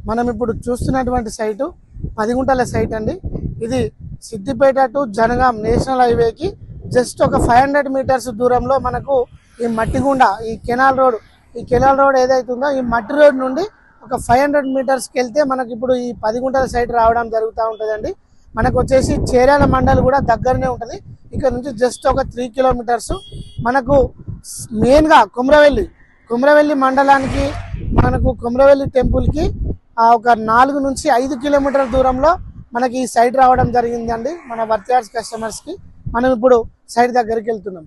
మనం ఇప్పుడు చూస్తున్నటువంటి సైటు 10 గుంటల సైట్ అండి. ఇది సిద్దిపేట టు జనగాం నేషనల్ హైవేకి జస్ట్ ఒక 500 మీటర్స్ దూరంలో మనకు ఈ మట్టిగుండ ఈ కెనాల్ రోడ్ ఏదైతుందో ఈ మట్టి రోడ్ నుండి ఒక 500 మీటర్స్కి వెళ్తే మనకి ఇప్పుడు ఈ 10 గుంటల సైట్ రావడం జరుగుతూ ఉంటుందండి. మనకు వచ్చేసి చేర్యాల మండల్ కూడా దగ్గరనే ఉంటుంది. ఇక్కడ నుంచి జస్ట్ ఒక 3 కిలోమీటర్స్ మనకు మెయిన్గా కుమ్రవెల్లి మండలానికి మనకు కుమ్రవెల్లి టెంపుల్కి ఒక 4 నుంచి 5 కిలోమీటర్ల దూరంలో మనకి ఈ సైట్ రావడం జరిగిందండి. మన వర్తియార్స్ కస్టమర్స్కి మనం ఇప్పుడు సైట్ దగ్గరికి వెళ్తున్నాం.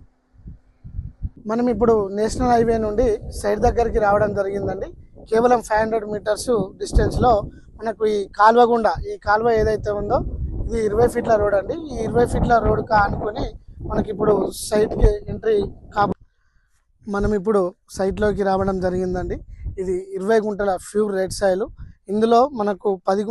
మనం ఇప్పుడు నేషనల్ హైవే నుండి సైట్ దగ్గరికి రావడం జరిగిందండి. కేవలం 500 మీటర్స్ డిస్టెన్స్లో మనకు ఈ కాల్వ ఏదైతే ఉందో ఇది 20 ఫీట్ల రోడ్ అండి. ఈ 20 ఫీట్ల రోడ్ అనుకొని మనకి ఇప్పుడు సైట్కి ఎంట్రీ మనం ఇప్పుడు సైట్లోకి రావడం జరిగిందండి. ఇది 20 గుంటల ప్యూర్ రెడ్ సాయిల్. ఇందులో మనకు 10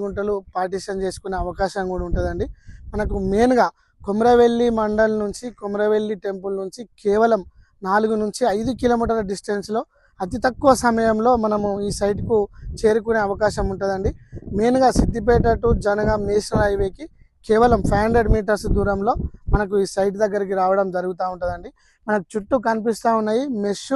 గుంటలు పార్టిషన్ చేసుకునే అవకాశం కూడా ఉంటుందండి. మనకు మెయిన్గా కుమ్రవెల్లి మండల్ నుంచి కుమ్రవెల్లి టెంపుల్ నుంచి కేవలం 4 నుంచి 5 కిలోమీటర్ల డిస్టెన్స్లో అతి తక్కువ సమయంలో మనము ఈ సైట్కు చేరుకునే అవకాశం ఉంటుందండి. మెయిన్గా సిద్దిపేట టు జనగాం నేషనల్ హైవేకి కేవలం 500 మీటర్స్ దూరంలో మనకు ఈ సైట్ దగ్గరికి రావడం జరుగుతూ ఉంటుందండి. మనకు చుట్టూ కనిపిస్తూ ఉన్నాయి మెష్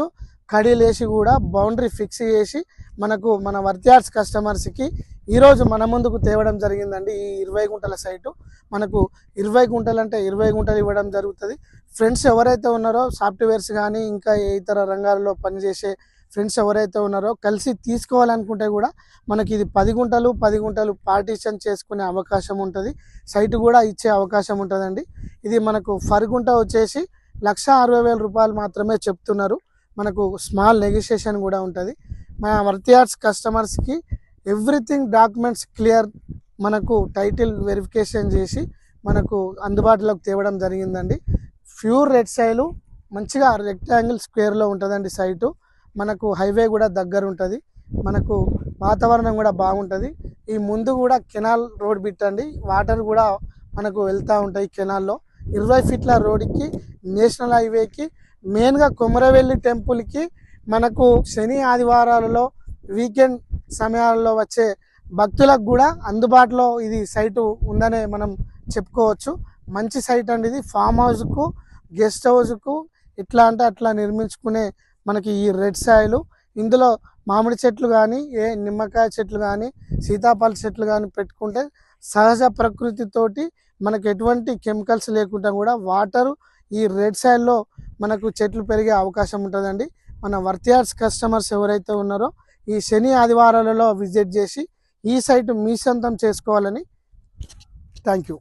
కడీలేసి కూడా బౌండరీ ఫిక్స్ చేసి మనకు మన వర్తియార్స్ కస్టమర్స్కి ఈరోజు మన ముందుకు తేవడం జరిగిందండి. ఈ 20 గుంటల సైటు మనకు 20 గుంటలు అంటే 20 గుంటలు ఇవ్వడం జరుగుతుంది. ఫ్రెండ్స్ ఎవరైతే ఉన్నారో సాఫ్ట్వేర్స్ కానీ ఇంకా ఇతర రంగాల్లో పనిచేసే ఫ్రెండ్స్ ఎవరైతే ఉన్నారో కలిసి తీసుకోవాలనుకుంటే కూడా మనకి ఇది 10 గుంటలు పార్టీషన్ చేసుకునే అవకాశం ఉంటుంది. సైటు కూడా ఇచ్చే అవకాశం ఉంటుందండి. ఇది మనకు ఫర్ గుంట వచ్చేసి 1,60,000 రూపాయలు మాత్రమే చెప్తున్నారు. మనకు స్మాల్ నెగోషియేషన్ కూడా ఉంటుంది. మన వర్తియార్స్ కస్టమర్స్కి ఎవ్రీథింగ్ డాక్యుమెంట్స్ క్లియర్ మనకు టైటిల్ వెరిఫికేషన్ చేసి మనకు అందుబాటులోకి తేవడం జరిగిందండి. ప్యూర్ రెడ్ సాయిల్ మంచిగా రెక్టాంగిల్ స్క్వేర్లో ఉంటుందండి సైటు. మనకు హైవే కూడా దగ్గర ఉంటుంది. మనకు వాతావరణం కూడా బాగుంటుంది. ఈ ముందు కూడా కెనాల్ రోడ్ బిట్టండి. వాటర్ కూడా మనకు వెళ్తూ ఉంటాయి కెనాల్లో. 20 ఫీట్ల రోడ్కి నేషనల్ హైవేకి మెయిన్గా కుమ్రవెల్లి టెంపుల్కి మనకు శని ఆదివారాలలో వీకెండ్ సమయాల్లో వచ్చే భక్తులకు కూడా అందుబాటులో ఇది సైటు ఉందనే మనం చెప్పుకోవచ్చు. మంచి సైట్ అండి ఇది. ఫామ్ హౌస్కు గెస్ట్ హౌస్కు ఇట్లా అంటే అట్లా నిర్మించుకునే మనకి ఈ రెడ్ సాయిల్. ఇందులో మామిడి చెట్లు కానీ నిమ్మకాయ చెట్లు కానీ సీతాఫల చెట్లు కానీ పెట్టుకుంటే సహజ ప్రకృతితోటి మనకు ఎటువంటి కెమికల్స్ లేకుండా కూడా వాటరు ఈ రెడ్ సాయిల్లో మనకు చెట్లు పెరిగే అవకాశం ఉంటుందండి. మన వర్తియార్స్ కస్టమర్స్ ఎవరైతే ఉన్నారో ఈ శని ఆదివారాలలో విజిట్ చేసి ఈ సైట్ మీ సొంతం చేసుకోవాలని. Thank you.